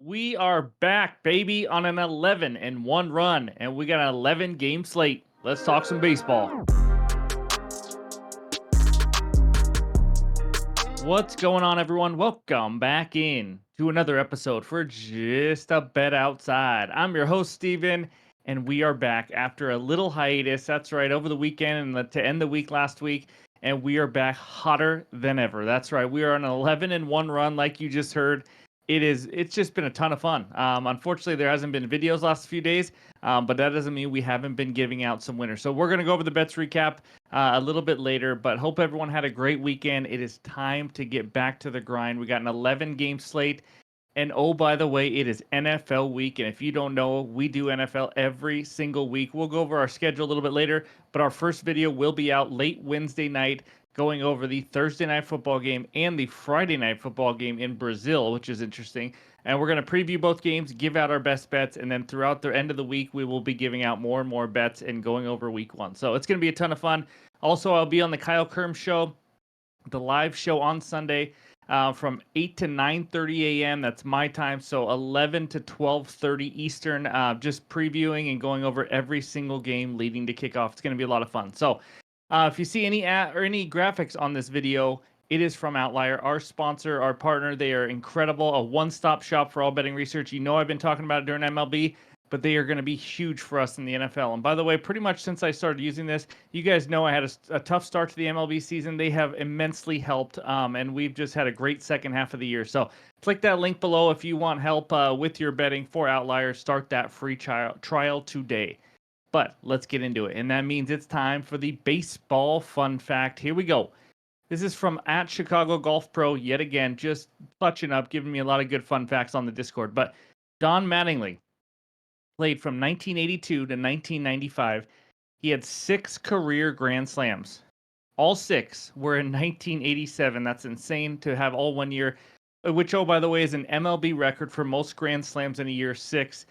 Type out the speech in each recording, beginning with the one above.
We are back, baby, on an 11 and 1 run, and we got an 11 game slate. Let's talk some baseball. What's going on, everyone? Welcome back in to another episode for Just a Bet Outside. I'm your host, Steven, and we are back after a little hiatus. That's right, over the weekend and to end the week last week, and we are back hotter than ever. That's right, we are on an 11 and 1 run, like you just heard. It's just been a ton of fun. Unfortunately, there hasn't been videos last few days, but that doesn't mean we haven't been giving out some winners. So we're gonna go over the bets recap a little bit later, but hope everyone had a great weekend. It is time to get back to the grind. We got an 11 game slate. And oh, by the way, it is NFL week. And if you don't know, we do NFL every single week. We'll go over our schedule a little bit later, but our first video will be out late Wednesday night, going over the Thursday night football game and the Friday night football game in Brazil, which is interesting. And we're going to preview both games, give out our best bets, and then throughout the end of the week, we will be giving out more and more bets and going over week one. So it's going to be a ton of fun. Also, I'll be on the Kyle Kerm show, the live show on Sunday from 8 to 9:30 a.m. That's my time, so 11 to 12:30 Eastern. Just previewing and going over every single game leading to kickoff. It's going to be a lot of fun. So if you see any or any graphics on this video, it is from Outlier, our sponsor, our partner. They are incredible, a one-stop shop for all betting research. You know I've been talking about it during MLB, but they are going to be huge for us in the NFL. And by the way, pretty much since I started using this, you guys know I had a tough start to the MLB season. They have immensely helped, and we've just had a great second half of the year. So click that link below if you want help with your betting for Outlier. Start that free trial today. But let's get into it. And that means it's time for the baseball fun fact. Here we go. This is from at Chicago Golf Pro yet again, just touching up, giving me a lot of good fun facts on the Discord. But Don Mattingly played from 1982 to 1995. He had 6 career Grand Slams. All 6 were in 1987. That's insane to have all one year, which, oh, by the way, is an MLB record for most Grand Slams in a year, 6.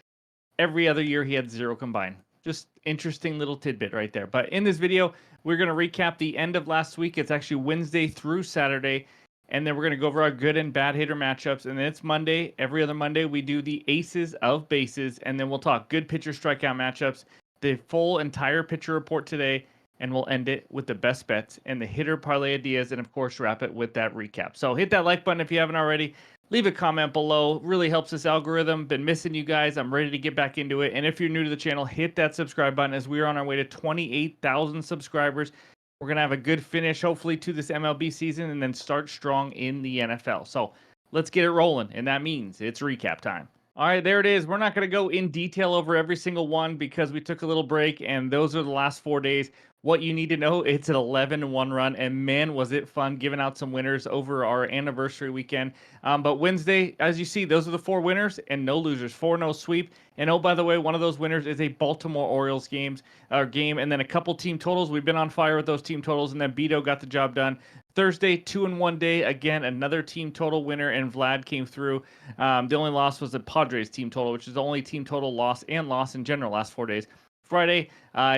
Every other year, he had 0 combined. Just interesting little tidbit right there. But in this video, we're going to recap the end of last week. It's actually Wednesday through Saturday. And then we're going to go over our good and bad hitter matchups. And then it's Monday. Every other Monday, we do the aces of bases. And then we'll talk good pitcher strikeout matchups, the full entire pitcher report today. And we'll end it with the best bets and the hitter parlay ideas. And of course, wrap it with that recap. So hit that like button if you haven't already. Leave a comment below. Really helps this algorithm. Been missing you guys. I'm ready to get back into it. And if you're new to the channel, hit that subscribe button as we are on our way to 28,000 subscribers. We're going to have a good finish, hopefully, to this MLB season and then start strong in the NFL. So let's get it rolling. And that means it's recap time. All right, there it is. We're not going to go in detail over every single one because we took a little break, and those are the last 4 days. What you need to know, it's an 11-1 run, and man, was it fun giving out some winners over our anniversary weekend. But Wednesday, as you see, those are the 4 winners and no losers, 4-0 sweep. And oh, by the way, one of those winners is a Baltimore Orioles game, and then a couple team totals. We've been on fire with those team totals, and then Beto got the job done. Thursday, 2-1 day, again, another team total winner, and Vlad came through. The only loss was the Padres team total, which is the only team total loss and loss in general last 4 days. Friday,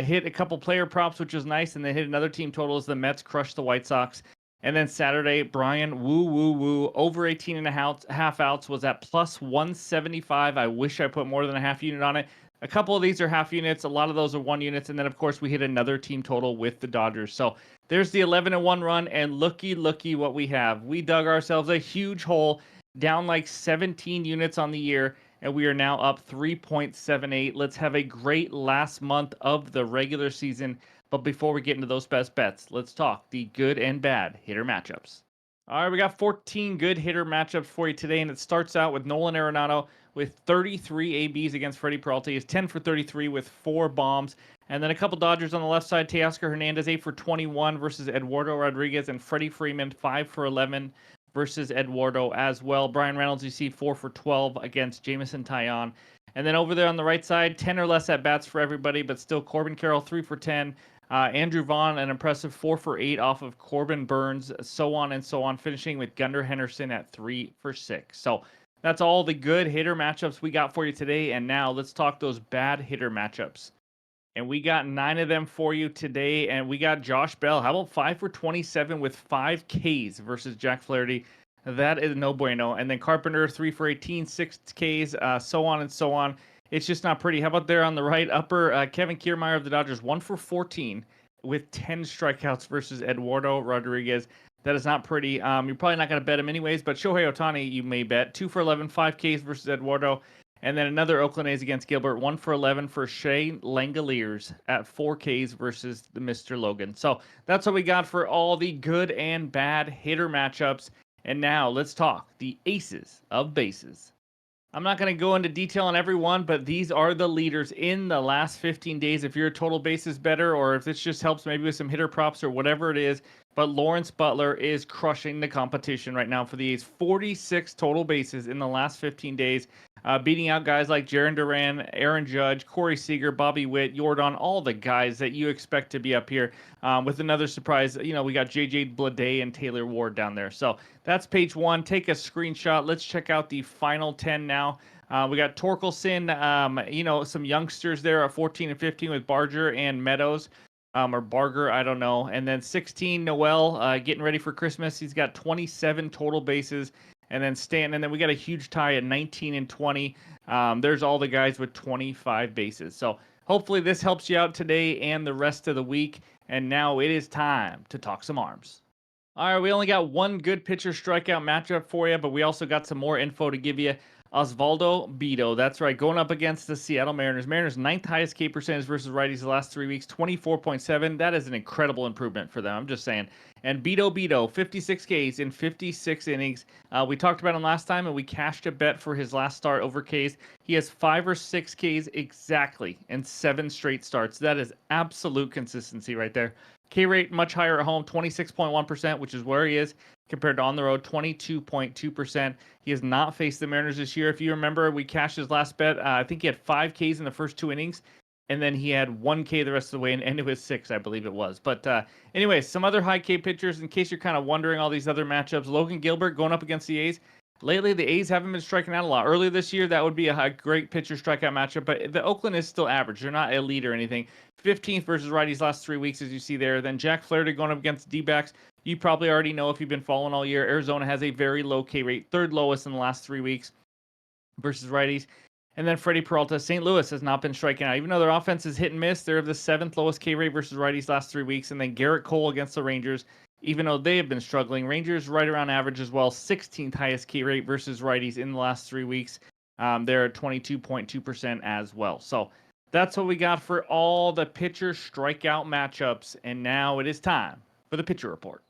hit a couple player props, which was nice, and then hit another team total as the Mets crushed the White Sox. And then Saturday, Brian, woo, over 18 and a half outs was at plus 175. I wish I put more than a half unit on it. A couple of these are half units. A lot of those are 1 units. And then, of course, we hit another team total with the Dodgers. So there's the 11-1 run. And looky what we have. We dug ourselves a huge hole, down like 17 units on the year. And we are now up 3.78. Let's have a great last month of the regular season. But before we get into those best bets, let's talk the good and bad hitter matchups. All right, we got 14 good hitter matchups for you today, and it starts out with Nolan Arenado with 33 ABs against Freddie Peralta. He's 10 for 33 with 4 bombs. And then a couple Dodgers on the left side. Teoscar Hernandez 8 for 21 versus Eduardo Rodriguez, and Freddie Freeman 5 for 11 versus Eduardo as well. Brian Reynolds, you see 4 for 12 against Jameson Taillon. And then over there on the right side, 10 or less at bats for everybody, but still Corbin Carroll 3 for 10. Andrew Vaughn, an impressive 4 for 8 off of Corbin Burns, so on and so on, finishing with Gunnar Henderson at 3 for 6. So that's all the good hitter matchups we got for you today. And now let's talk those bad hitter matchups. And we got 9 of them for you today. And we got Josh Bell. How about 5 for 27 with 5 Ks versus Jack Flaherty? That is no bueno. And then Carpenter, 3 for 18, 6 Ks, so on and so on. It's just not pretty. How about there on the right upper, Kevin Kiermaier of the Dodgers, 1 for 14 with 10 strikeouts versus Eduardo Rodriguez. That is not pretty. You're probably not going to bet him anyways, but Shohei Ohtani, you may bet. 2 for 11, 5 Ks versus Eduardo. And then another Oakland A's against Gilbert, 1 for 11 for Shea Langoliers at 4 Ks versus the Mr. Logan. So that's what we got for all the good and bad hitter matchups. And now let's talk the aces of bases. I'm not going to go into detail on every one, but these are the leaders in the last 15 days. If you're a total bases better, or if this just helps maybe with some hitter props or whatever it is, but Lawrence Butler is crushing the competition right now for the A's. 46 total bases in the last 15 days, beating out guys like Jarren Duran, Aaron Judge, Corey Seager, Bobby Witt, Jordan, all the guys that you expect to be up here. With another surprise, we got JJ Bleday and Taylor Ward down there. So that's page one. Take a screenshot. Let's check out the final 10 now. We got Torkelson, some youngsters there at 14 and 15 with Barger and Meadows. Or Barger, I don't know. And then 16, Noel, getting ready for Christmas. He's got 27 total bases. And then Stanton, and then we got a huge tie at 19 and 20. There's all the guys with 25 bases. So hopefully this helps you out today and the rest of the week. And now it is time to talk some arms. All right, we only got one good pitcher strikeout matchup for you, but we also got some more info to give you. Osvaldo Bido, that's right, going up against the Seattle Mariners. Mariners' ninth highest K percentage versus righties the last 3 weeks, 24.7. That is an incredible improvement for them, I'm just saying. And Bido, 56 Ks in 56 innings. We talked about him last time, and we cashed a bet for his last start over Ks. He has 5 or 6 Ks exactly in 7 straight starts. That is absolute consistency right there. K rate much higher at home, 26.1%, which is where he is, compared to on the road, 22.2%. He has not faced the Mariners this year. If you remember, we cashed his last bet. I think he had 5 Ks in the first 2 innings, and then he had 1 K the rest of the way and ended with 6, I believe it was. But anyways, some other high K pitchers, in case you're kind of wondering all these other matchups. Logan Gilbert going up against the A's. Lately, the A's haven't been striking out a lot. Earlier this year, that would be a great pitcher strikeout matchup, but the Oakland is still average. They're not elite or anything. 15th versus righties last 3 weeks, as you see there. Then Jack Flaherty going up against D-backs. You probably already know if you've been following all year. Arizona has a very low K rate, third lowest in the last 3 weeks versus righties. And then Freddie Peralta, St. Louis has not been striking out. Even though their offense is hit and miss, they're the 7th lowest K rate versus righties last 3 weeks. And then Garrett Cole against the Rangers. Even though they have been struggling, Rangers right around average as well, 16th highest K rate versus righties in the last 3 weeks. They're at 22.2% as well. So that's what we got for all the pitcher strikeout matchups. And now it is time for the pitcher report.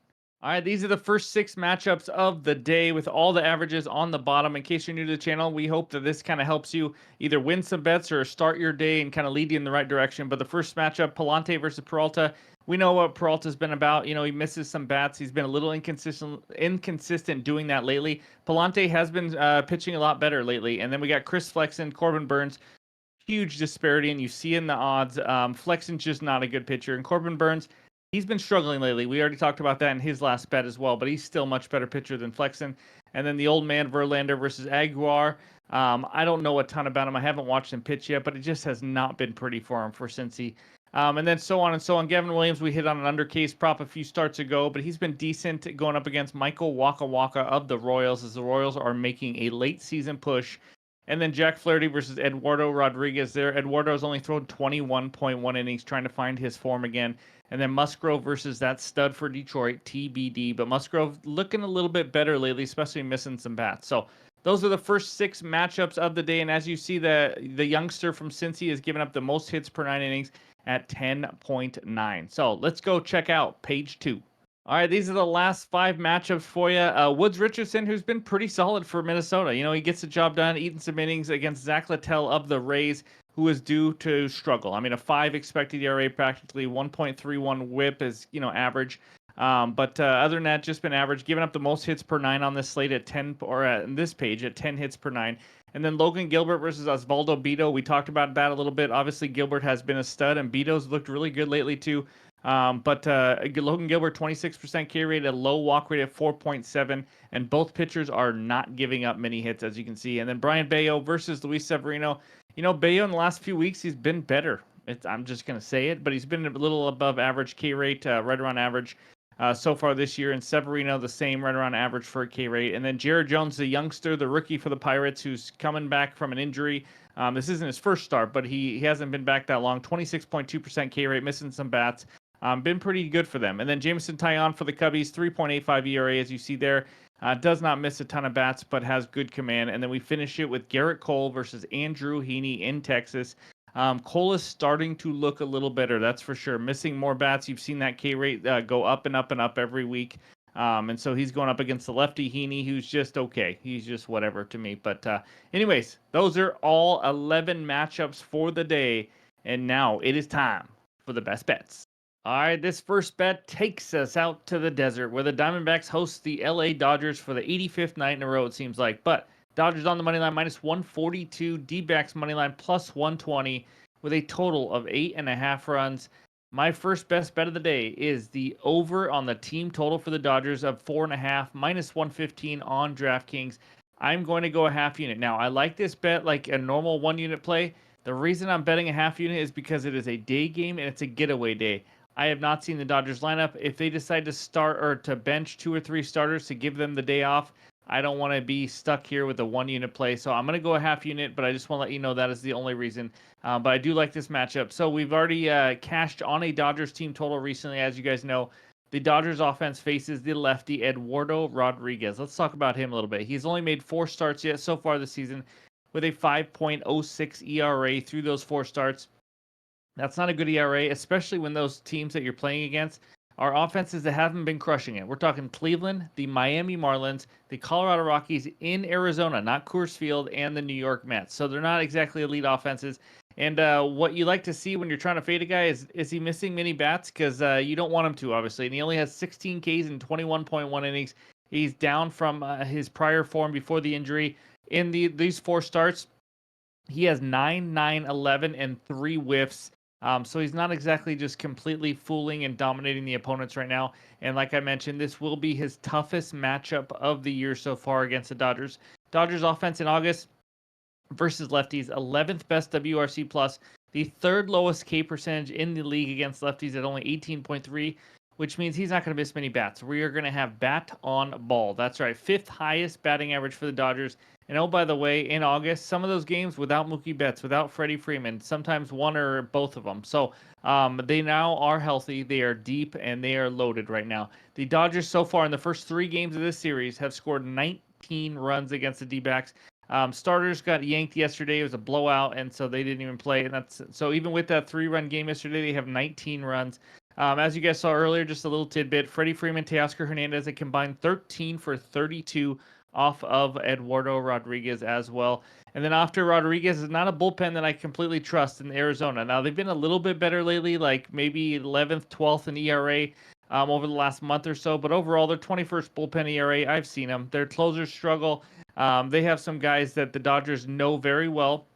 All right, these are the first 6 matchups of the day with all the averages on the bottom. In case you're new to the channel, we hope that this kind of helps you either win some bets or start your day and kind of lead you in the right direction. But the first matchup, Palante versus Peralta. We know what Peralta's been about. He misses some bats. He's been a little inconsistent doing that lately. Palante has been pitching a lot better lately. And then we got Chris Flexen, Corbin Burns. Huge disparity, and you see in the odds. Flexen's just not a good pitcher. And Corbin Burns, he's been struggling lately. We already talked about that in his last bet as well, but he's still much better pitcher than Flexen. And then the old man Verlander versus Aguilar. I don't know a ton about him. I haven't watched him pitch yet, but it just has not been pretty for him for Cincy. And then so on and so on. Gavin Williams, we hit on an undercase prop a few starts ago, but he's been decent going up against Michael Waka Waka of the Royals, as the Royals are making a late season push. And then Jack Flaherty versus Eduardo Rodriguez there. Eduardo's only thrown 21.1 innings trying to find his form again. And then Musgrove versus that stud for Detroit, TBD. But Musgrove looking a little bit better lately, especially missing some bats. So those are the first 6 matchups of the day. And as you see, the youngster from Cincy has given up the most hits per 9 innings at 10.9. So let's go check out page 2. All right, these are the last 5 matchups for you. Woods Richardson, who's been pretty solid for Minnesota. He gets the job done, eating some innings against Zach Littell of the Rays, who is due to struggle. I mean, a 5 expected ERA, practically 1.31 WHIP is average. But other than that, just been average. Giving up the most hits per 9 on this slate at 10, or in this page at 10 hits per 9. And then Logan Gilbert versus Osvaldo Bido. We talked about that a little bit. Obviously, Gilbert has been a stud, and Bido's looked really good lately too. But Logan Gilbert, 26% K rate, a low walk rate of 4.7, and both pitchers are not giving up many hits, as you can see. And then Brian Bayo versus Luis Severino. Bayo in the last few weeks, he's been better. I'm just going to say it, but he's been a little above average K rate, right around average. so far this year, and Severino the same, right around average for a K rate. And then Jared Jones, the youngster, the rookie for the Pirates, who's coming back from an injury. This isn't his first start, but he hasn't been back that long. 26.2% K rate, missing some bats. Been pretty good for them. And then Jameson Taillon for the Cubbies, 3.85 ERA, as you see there. Does not miss a ton of bats, but has good command. And then we finish it with Garrett Cole versus Andrew Heaney in Texas. Cole is starting to look a little better, that's for sure. Missing more bats. You've seen that K rate go up and up and up every week. And so he's going up against the lefty Heaney, who's just okay. He's just whatever to me. But anyways, those are all 11 matchups for the day. And now it is time for the best bets. All right, this first bet takes us out to the desert where the Diamondbacks host the LA Dodgers for the 85th night in a row, it seems like. But Dodgers on the money line minus 142, D-backs money line plus 120 with a total of 8.5 runs. My first best bet of the day is the over on the team total for the Dodgers of 4.5 minus 115 on DraftKings. I'm going to go a half unit. Now, I like this bet like a normal 1 unit play. The reason I'm betting a half unit is because it is a day game and it's a getaway day. I have not seen the Dodgers lineup. If they decide to start or to bench 2 or 3 starters to give them the day off, I don't want to be stuck here with a 1 unit play. So I'm going to go a half unit, but I just want to let you know that is the only reason. But I do like this matchup. So we've already cashed on a Dodgers team total recently. As you guys know, the Dodgers offense faces the lefty Eduardo Rodriguez. Let's talk about him a little bit. He's only made 4 starts yet so far this season with a 5.06 ERA through those 4 starts. That's not a good ERA, especially when those teams that you're playing against are offenses that haven't been crushing it. We're talking Cleveland, the Miami Marlins, the Colorado Rockies in Arizona, not Coors Field, and the New York Mets. So they're not exactly elite offenses. And what you like to see when you're trying to fade a guy is he missing many bats? Because you don't want him to, obviously. And he only has 16 Ks in 21.1 innings. He's down from his prior form before the injury. In these 4 starts, he has 9, 9, 11, and 3 whiffs. So he's not exactly just completely fooling and dominating the opponents right now. And like I mentioned, this will be his toughest matchup of the year so far against the Dodgers. Dodgers offense in August versus lefties, 11th best WRC plus, the 3rd lowest K percentage in the league against lefties at only 18.3, which means he's not going to miss many bats. We are going to have bat on ball. That's right, 5th highest batting average for the Dodgers. And oh, by the way, in August, some of those games without Mookie Betts, without Freddie Freeman, sometimes one or both of them. So they now are healthy, they are deep, and they are loaded right now. The Dodgers so far in the first 3 games of this series have scored 19 runs against the D-backs. Starters got yanked yesterday. It was a blowout, and so they didn't even play. And that's so even with that 3-run game yesterday, they have 19 runs. As you guys saw earlier, just a little tidbit, Freddie Freeman, Teoscar Hernandez, a combined 13 for 32 off of Eduardo Rodriguez as well. And then after Rodriguez is not a bullpen that I completely trust in Arizona. Now, they've been a little bit better lately, like maybe 11th, 12th in ERA over the last month or so. But overall, their 21st bullpen ERA, I've seen them. Their closers struggle. They have some guys that the Dodgers know very well.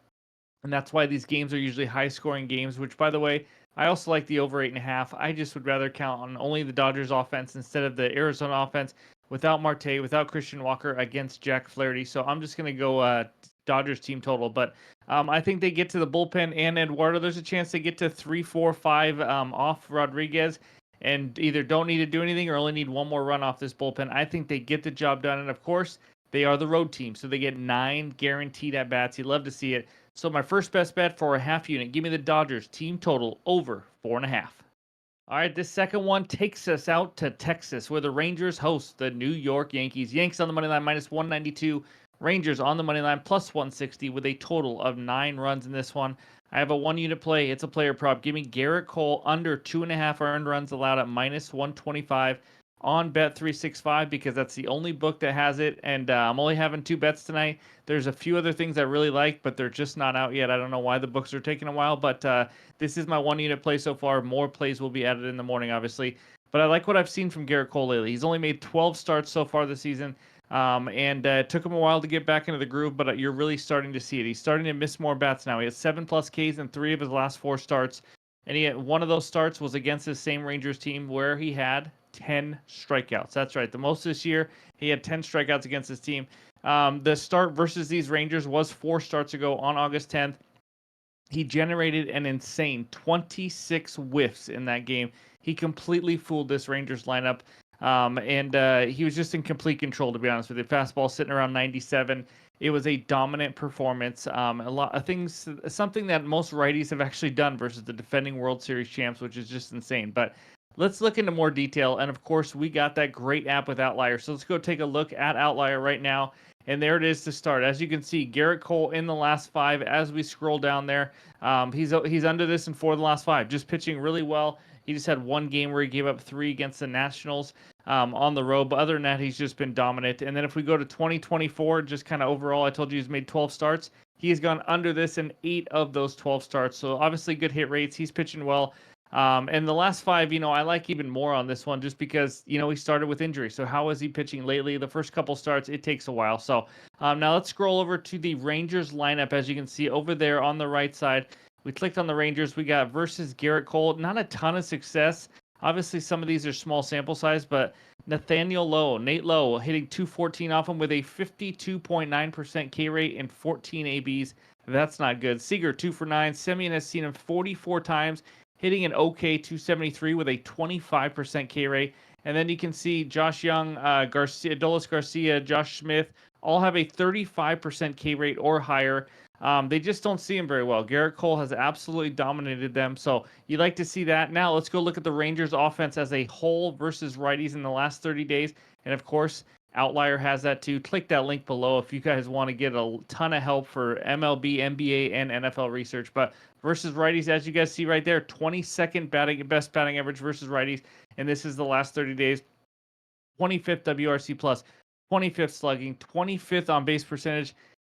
And that's why these games are usually high-scoring games, which, by the way, I also like the over 8.5. I just would rather count on only the Dodgers offense instead of the Arizona offense without Marte, without Christian Walker against Jack Flaherty. So I'm just going to go Dodgers team total. But I think they get to the bullpen and Eduardo. There's a chance they get to 3, 4, 5 off Rodriguez and either don't need to do anything or only need one more run off this bullpen. I think they get the job done. And, of course, they are the road team, so they get 9 guaranteed at-bats. You'd love to see it. So my first best bet for a half unit, give me the Dodgers team total over 4.5. All right, this second one takes us out to Texas, where the Rangers host the New York Yankees. Yanks on the money line minus 192. Rangers on the money line plus 160 with a total of 9 runs in this one. I have a 1 unit play. It's a player prop. Give me Garrett Cole under 2.5 earned runs allowed at minus 125 on Bet365 because that's the only book that has it. And I'm only having 2 bets tonight. There's a few other things I really like, but they're just not out yet. I don't know why the books are taking a while, but this is my 1 unit play so far. More plays will be added in the morning, obviously. But I like what I've seen from Garrett Cole lately. He's only made 12 starts so far this season. And it took him a while to get back into the groove, but you're really starting to see it. He's starting to miss more bats now. He has 7+ Ks in 3 of his last 4 starts. And one of those starts was against his same Rangers team where he had 10 strikeouts. That's right. The most this year, he had 10 strikeouts against his team. The start versus these Rangers was 4 starts ago on August 10th. He generated an insane 26 whiffs in that game. He completely fooled this Rangers lineup. And he was just in complete control, to be honest with you. Fastball sitting around 97. It was a dominant performance. A lot of things, something that most righties have actually done versus the defending World Series champs, which is just insane. But let's look into more detail. And of course, we got that great app with Outlier. So let's go take a look at Outlier right now. And there it is to start. As you can see, Garrett Cole in the last 5. As we scroll down there, he's under this in 4 of the last 5, just pitching really well. He just had one game where he gave up 3 against the Nationals on the road. But other than that, he's just been dominant. And then if we go to 2024, just kind of overall, I told you he's made 12 starts. He has gone under this in 8 of those 12 starts. So obviously good hit rates. He's pitching well. And the last 5, I like even more on this one just because, he started with injury. So how is he pitching lately? The first couple starts, it takes a while. So now let's scroll over to the Rangers lineup. As you can see over there on the right side, we clicked on the Rangers. We got versus Garrett Cole. Not a ton of success. Obviously, some of these are small sample size, but Nate Lowe, hitting 214 off him with a 52.9% K rate and 14 ABs. That's not good. Seager, 2 for 9. Semien has seen him 44 times, hitting an OK 273 with a 25% K rate. And then you can see Josh Young, Adolis Garcia, Josh Smith all have a 35% K rate or higher. They just don't see him very well. Garrett Cole has absolutely dominated them, so you like to see that. Now let's go look at the Rangers offense as a whole versus righties in the last 30 days. And of course, Outlier has that too. Click that link below if you guys want to get a ton of help for MLB, NBA, and NFL research. But versus righties, as you guys see right there, 22nd best batting average versus righties, and this is the last 30 days. 25th WRC plus, 25th slugging, 25th on base percentage.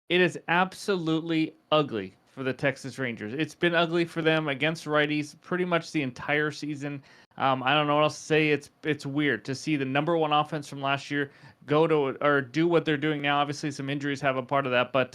It is absolutely ugly for the Texas Rangers. It's been ugly for them against righties pretty much the entire season. I don't know what else to say. It's weird to see the number 1 offense from last year go to or do what they're doing now. Obviously, some injuries have a part of that, but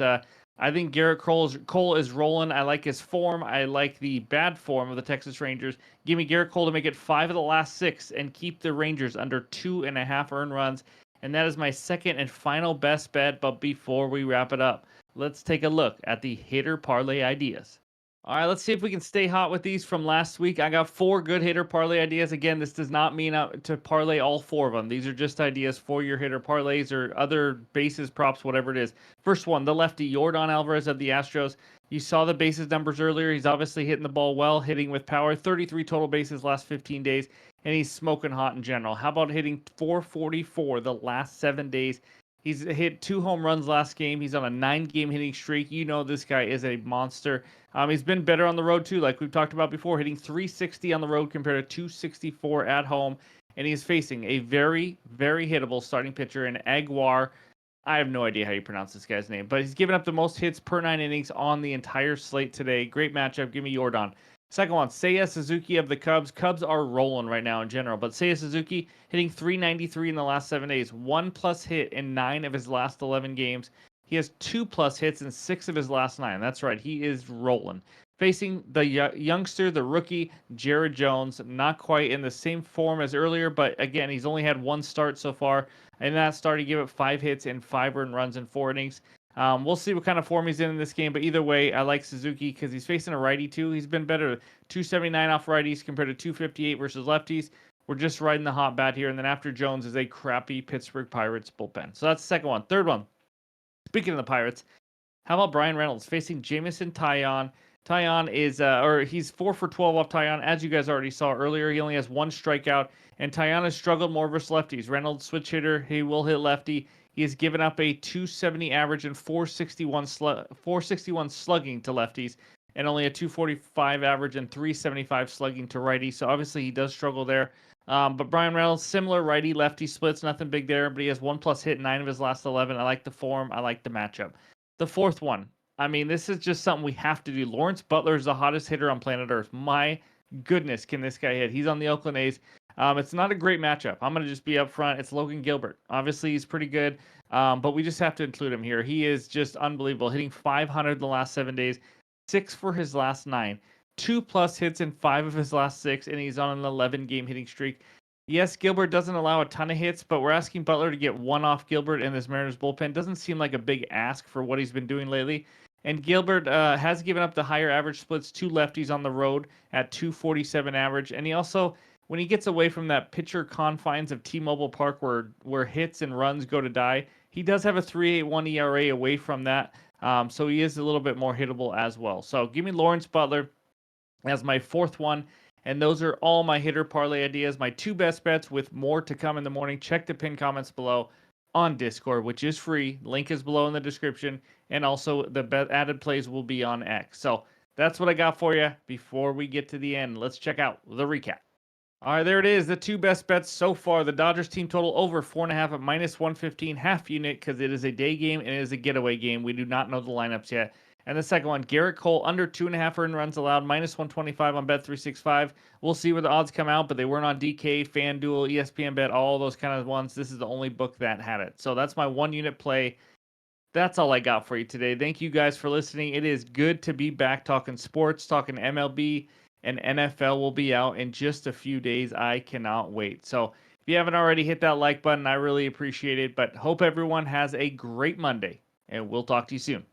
I think Garrett Cole is rolling. I like his form. I like the bad form of the Texas Rangers. Give me Garrett Cole to make it 5 of the last 6 and keep the Rangers under 2.5 earned runs. And that is my second and final best bet. But before we wrap it up, let's take a look at the hitter parlay ideas. All right, let's see if we can stay hot with these from last week. I got 4 good hitter parlay ideas. Again, this does not mean to parlay all 4 of them. These are just ideas for your hitter parlays or other bases, props, whatever it is. First one, the lefty, Yordan Alvarez of the Astros. You saw the bases numbers earlier. He's obviously hitting the ball well, hitting with power. 33 total bases last 15 days. And he's smoking hot in general. How about hitting 444 the last 7 days? He's hit 2 home runs last game. He's on a 9-game hitting streak. You know this guy is a monster. He's been better on the road too, like we've talked about before, hitting 360 on the road compared to 264 at home. And he's facing a very, very hittable starting pitcher in Aguilar. I have no idea how you pronounce this guy's name, but he's given up the most hits per 9 innings on the entire slate today. Great matchup. Give me Yordan. Second one, Seiya Suzuki of the Cubs. Cubs are rolling right now in general, but Seiya Suzuki hitting 393 in the last 7 days. 1+ hit in 9 of his last 11 games. He has 2+ hits in 6 of his last 9. That's right, he is rolling. Facing the youngster, the rookie, Jared Jones. Not quite in the same form as earlier, but again, he's only had 1 start so far. In that start, he gave up 5 hits and 5 earned runs in 4 innings. We'll see what kind of form he's in this game, but either way, I like Suzuki because he's facing a righty too. He's been better, 279 off righties compared to 258 versus lefties. We're just riding the hot bat here, and then after Jones is a crappy Pittsburgh Pirates bullpen. So that's the second one. Third one, speaking of the Pirates, how about Brian Reynolds facing Jameson Taillon? Taillon is, he's 4 for 12 off Taillon. As you guys already saw earlier, he only has 1 strikeout, and Taillon has struggled more versus lefties. Reynolds, switch hitter, he will hit lefty. He has given up a 270 average and 461 slugging to lefties, and only a 245 average and 375 slugging to righties. So obviously he does struggle there. But Brian Reynolds, similar righty-lefty splits, nothing big there, but he has 1+ hit in 9 of his last 11. I like the form. I like the matchup. The fourth one, I mean, this is just something we have to do. Lawrence Butler is the hottest hitter on planet Earth. My goodness, can this guy hit? He's on the Oakland A's. It's not a great matchup. I'm going to just be up front. It's Logan Gilbert. Obviously, he's pretty good, but we just have to include him here. He is just unbelievable, hitting 500 the last 7 days, 6 for his last 9, 2+ hits in 5 of his last 6, and he's on an 11-game hitting streak. Yes, Gilbert doesn't allow a ton of hits, but we're asking Butler to get 1 off Gilbert in this Mariners bullpen. Doesn't seem like a big ask for what he's been doing lately. And Gilbert has given up the higher average splits to lefties on the road at 247 average, and he also, when he gets away from that pitcher confines of T-Mobile Park where hits and runs go to die, he does have a 3.81 ERA away from that. So he is a little bit more hittable as well. So give me Lawrence Butler as my fourth one. And those are all my hitter parlay ideas, my two best bets with more to come in the morning. Check the pinned comments below on Discord, which is free. Link is below in the description. And also the added plays will be on X. So that's what I got for you. Before we get to the end, let's check out the recap. All right, there it is. The two best bets so far. The Dodgers team total over 4.5 at -115 half unit because it is a day game and it is a getaway game. We do not know the lineups yet. And the second one, Garrett Cole under 2.5 earned runs allowed, -125 on Bet365. We'll see where the odds come out, but they weren't on DK, FanDuel, ESPN Bet, all those kind of ones. This is the only book that had it. So that's my 1 unit play. That's all I got for you today. Thank you guys for listening. It is good to be back talking sports, talking MLB, and NFL will be out in just a few days. I cannot wait. So if you haven't already, hit that like button. I really appreciate it. But hope everyone has a great Monday, and we'll talk to you soon.